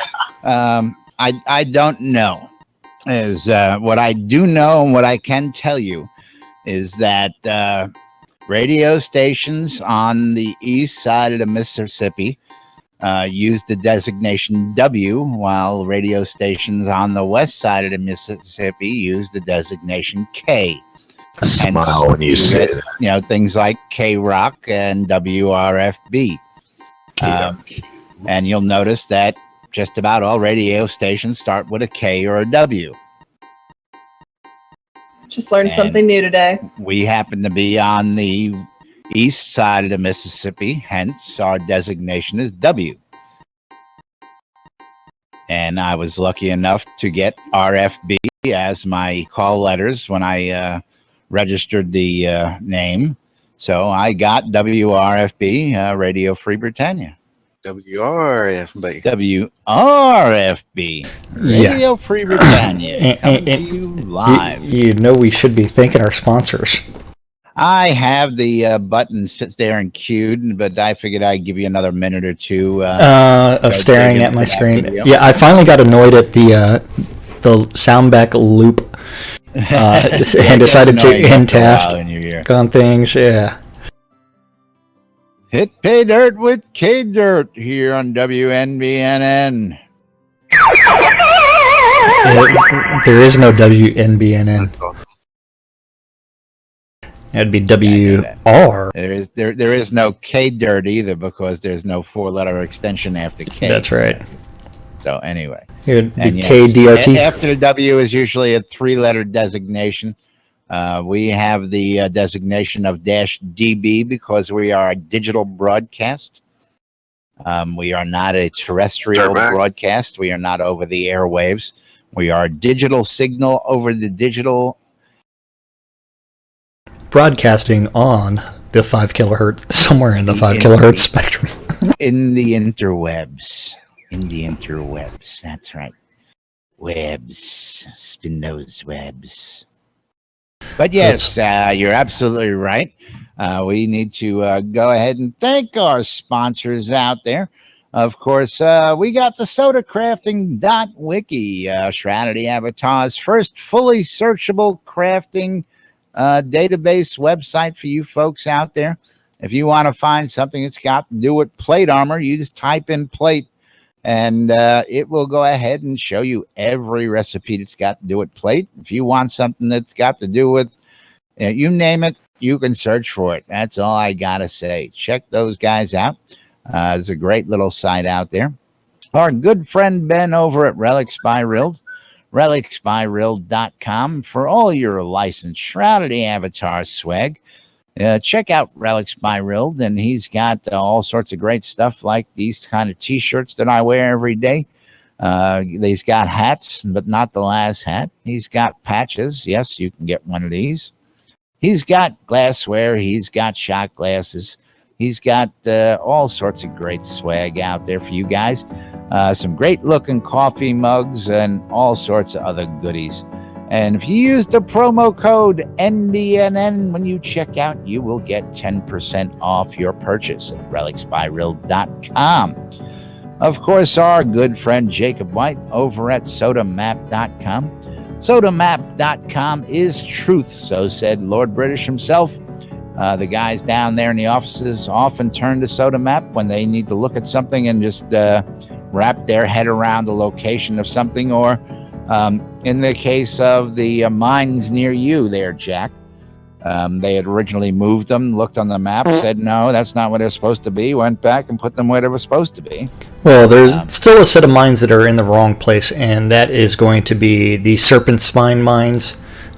I don't know. What I do know and what I can tell you is that radio stations on the east side of the Mississippi use the designation W, while radio stations on the west side of the Mississippi use the designation K. Smile when you say that. You know, things like K-Rock and WRFB. And you'll notice that just about all radio stations start with a K or a W. Just learned something new today. We happen to be on the east side of the Mississippi, hence our designation is W. And I was lucky enough to get RFB as my call letters when I registered the name. So I got WRFB, Radio Free Britannia. WRFB. WRFB, Radio Free Britannia, coming to you live. You know we should be thanking our sponsors. I have the button sits there and queued, but I figured I'd give you another minute or two of staring at my screen. Yeah, I finally got annoyed at the soundback loop and decided to end task on things. Yeah. Hit pay dirt with K Dirt here on WNBNN. There is no WNBNN. It'd be WR. There is no K Dirt either because there's no 4-letter extension after K. That's right. So anyway, and KDRT. After the W is usually a 3-letter designation. We have the designation of -DB because we are a digital broadcast. We are not a terrestrial broadcast. We are not over the airwaves. We are a digital signal over the digital broadcasting on the 5 kilohertz, somewhere in the 5 kilohertz spectrum. In the interwebs. That's right. Webs. Spin those webs. But yes, you're absolutely right. We need to go ahead and thank our sponsors out there. Of course, we got the sodacrafting.wiki, Shroud Avatar's first fully searchable crafting database website for you folks out there. If you want to find something that's got to do with plate armor, you just type in plate and it will go ahead and show you every recipe that's got to do with plate. If you want something that's got to do with, you name it, you can search for it. That's all I got to say. Check those guys out. There's a great little site out there. Our good friend Ben over at Relics by Rild, relicsbyrild.com for all your licensed Shrouded Avatar swag. Check out Relics by Rild, and he's got all sorts of great stuff like these kind of t-shirts that I wear every day. He's got hats, but not the Laz hat. He's got patches. Yes, you can get one of these. He's got glassware. He's got shot glasses. He's got all sorts of great swag out there for you guys. Some great looking coffee mugs and all sorts of other goodies. And if you use the promo code NBNN when you check out, you will get 10% off your purchase at relicsbyrild.com. Of course, our good friend Jacob White over at sodamap.com. Sodamap.com is truth, so said Lord British himself. The guys down there in the offices often turn to Sodamap when they need to look at something and just wrap their head around the location of something, or in the case of the mines near you there, Jack, they had originally moved them, looked on the map, said, no, that's not what they're supposed to be, went back and put them where they were supposed to be. Well, there's still a set of mines that are in the wrong place, and that is going to be the Serpent Spine mines,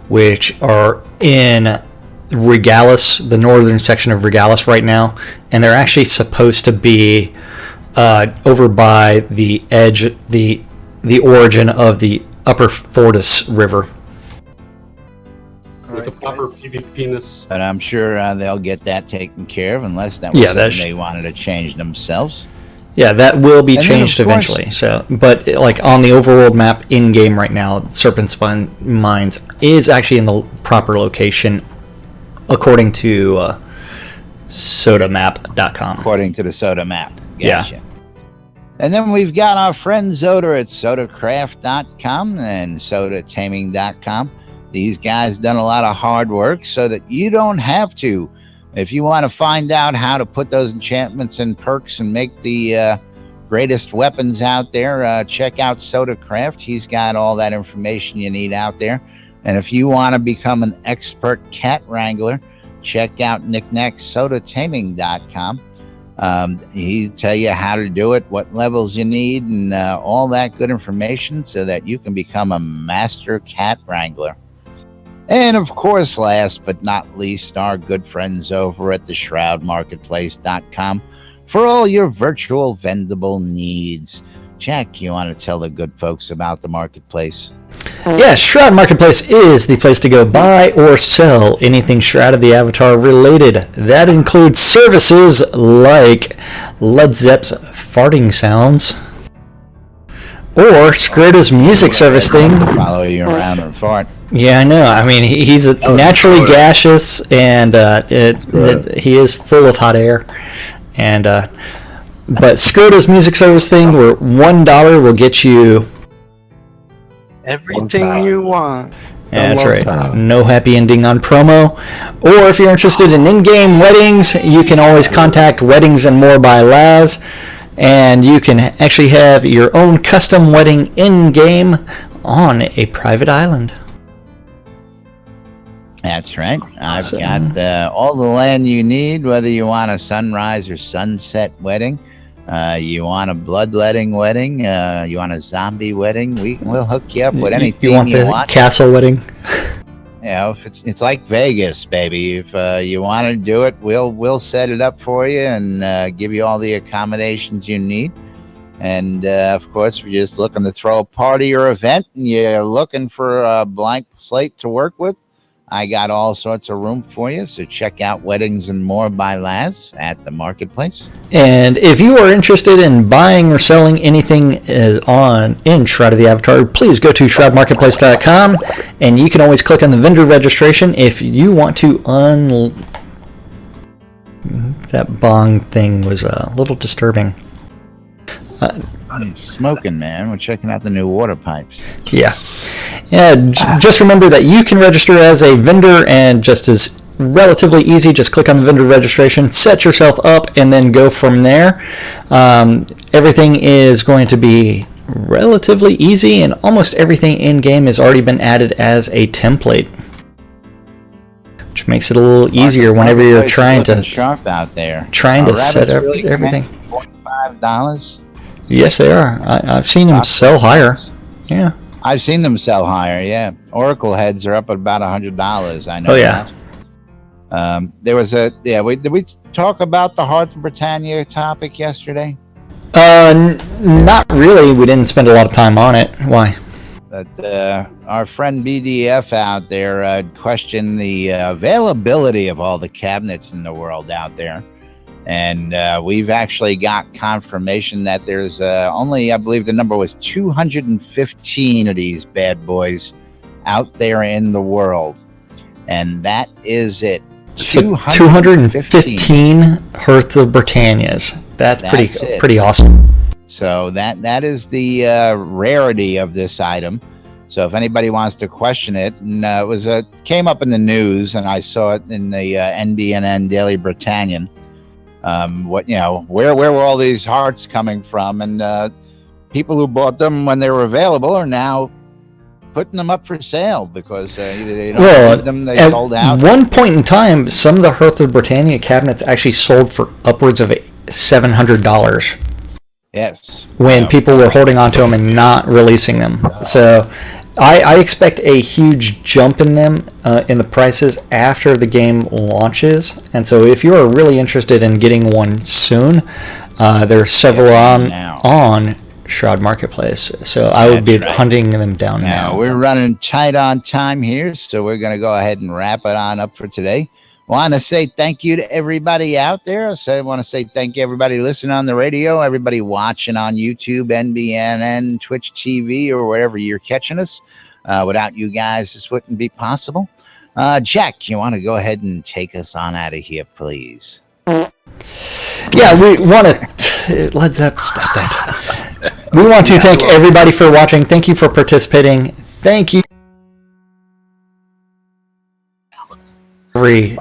which are in Regalis, the northern section of Regalis right now, and they're actually supposed to be over by the edge, the origin of the Upper Fortis River. With the proper PvP-ness. But I'm sure they'll get that taken care of, unless that was something they wanted to change themselves. Yeah, that will be changed eventually. So, but like on the overworld map in game right now, Serpent Spine Mines is actually in the proper location, according to sodamap.com. According to the Soda map. Gotcha. Yeah. And then we've got our friend Zoda at sodacraft.com and sodataming.com. These guys done a lot of hard work so that you don't have to. If you want to find out how to put those enchantments and perks and make the greatest weapons out there, check out Sodacraft. He's got all that information you need out there. And if you want to become an expert cat wrangler, check out knickknacksodataming.com. He'll tell you how to do it, what levels you need, and all that good information so that you can become a master cat wrangler. And of course, last but not least, our good friends over at the shroudmarketplace.com for all your virtual vendable needs. Jack, you want to tell the good folks about the marketplace? Yeah, Shroud Marketplace is the place to go buy or sell anything Shroud of the Avatar related. That includes services like Led Zepp's farting sounds, or Skirta's music service thing. Follow you around and fart. Yeah, I know. I mean, he's naturally gaseous, and he is full of hot air. And but Skirta's music service thing, where $1 will get you Everything you want. Yeah, that's right. No happy ending on promo. Or if you're interested in in-game weddings, you can always contact Weddings and More by Laz, and you can actually have your own custom wedding in-game on a private island. That's right. I've got all the land you need, whether you want a sunrise or sunset wedding. You want a bloodletting wedding? You want a zombie wedding? We'll hook you up with anything you want. The castle wedding? You know, if it's like Vegas, baby. If you want to do it, we'll set it up for you and give you all the accommodations you need. And of course, if you're just looking to throw a party or event and you're looking for a blank slate to work with, I got all sorts of room for you, so check out Weddings and More by Laz at the marketplace. And if you are interested in buying or selling anything in Shroud of the Avatar, please go to shroudmarketplace.com, and you can always click on the vendor registration if you want to That bong thing was a little disturbing. He's smoking, man. We're checking out the new water pipes. Yeah. Just remember that you can register as a vendor, and just as relatively easy, just click on the vendor registration, set yourself up, and then go from there. Everything is going to be relatively easy, and almost everything in-game has already been added as a template, which makes it a little easier whenever you're trying to sharp out there. Trying to set up really everything. $45. Yes, they are. I've seen them sell higher. Yeah. I've seen them sell higher, yeah. Oracle heads are up at about $100, I know. Oh, yeah. There was did we talk about the Heart of Britannia topic yesterday? Not really. We didn't spend a lot of time on it. Why? That our friend BDF out there questioned the availability of all the cabinets in the world out there. And we've actually got confirmation that there's only, I believe the number was 215 of these bad boys out there in the world. And that is it. So 215 Hearth of Britannias. That's pretty awesome. So that is the rarity of this item. So if anybody wants to question it, and it came up in the news, and I saw it in the NBNN Daily Britannian. Where were all these hearts coming from? And people who bought them when they were available are now putting them up for sale because either they don't need them, they sold out. At one point in time, some of the Hearth of Britannia cabinets actually sold for upwards of $700. Yes. When people were holding onto them and not releasing them. So I expect a huge jump in them, in the prices after the game launches. And so if you're really interested in getting one soon, there are several on Shroud Marketplace. So I would be hunting them down now. We're running tight on time here, so we're going to go ahead and wrap it on up for today. Want to say thank you to everybody out there. I want to say thank you everybody listening on the radio, everybody watching on YouTube, NBNN, Twitch TV, or wherever you're catching us. Without you guys, this wouldn't be possible. Jack, you want to go ahead and take us on out of here, please? Yeah, we want to... Let's stop that. We want to thank everybody for watching. Thank you for participating. Thank you. Every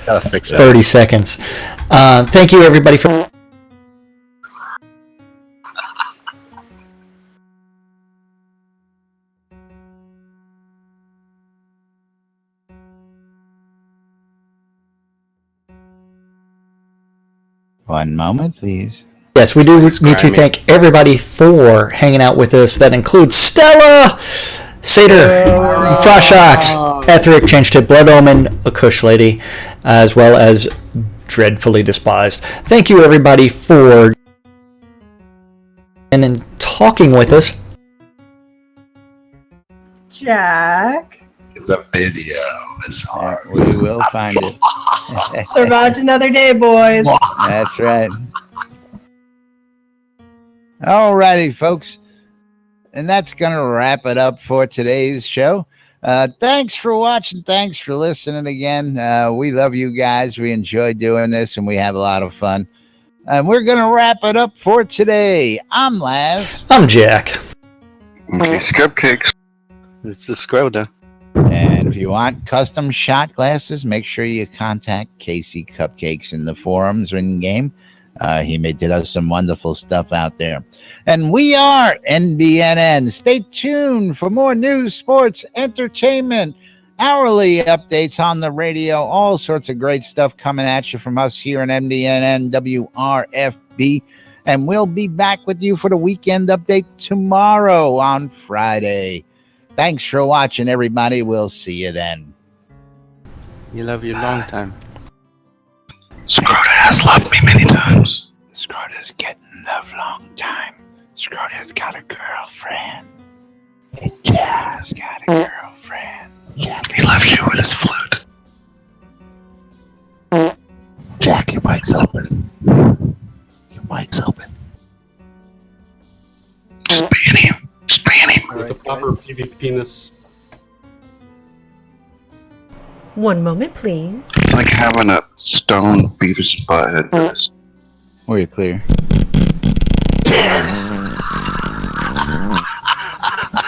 Gotta fix that. 30 seconds. Thank you, everybody, for... One moment, please. Yes, we do need to thank everybody for hanging out with us. That includes Stella, Satyr, Froshox, Etheric, Change to Blood Omen, Akush Lady, as well as Dreadfully Despised. Thank you, everybody, for and talking with us. Jack. It's a video. It's hard. We will find it. Survived another day, boys. That's right. Alrighty, folks. And that's going to wrap it up for today's show. Thanks for watching. Thanks for listening again. We love you guys. We enjoy doing this, and we have a lot of fun. And we're going to wrap it up for today. I'm Laz. I'm Jack. Okay, cupcakes. It's the Scroda. And if you want custom shot glasses, make sure you contact Casey Cupcakes in the forums or in game. He did us some wonderful stuff out there. And we are NBNN. Stay tuned for more news, sports, entertainment, hourly updates on the radio, all sorts of great stuff coming at you from us here in NBNN WRFB. And we'll be back with you for the weekend update tomorrow on Friday. Thanks for watching, everybody. We'll see you then. You love you long time. Scroda has loved me many times. Scrota's getting love long time. Scrota's got a girlfriend. Hey, Jack's got a girlfriend. Jack, he loves you with his flute. Jack, your mic's open. Your mic's open. Just ban him. Just ban him. With the proper PvPness. One moment, please. It's like having a stone Beavis and Butthead. We're clear.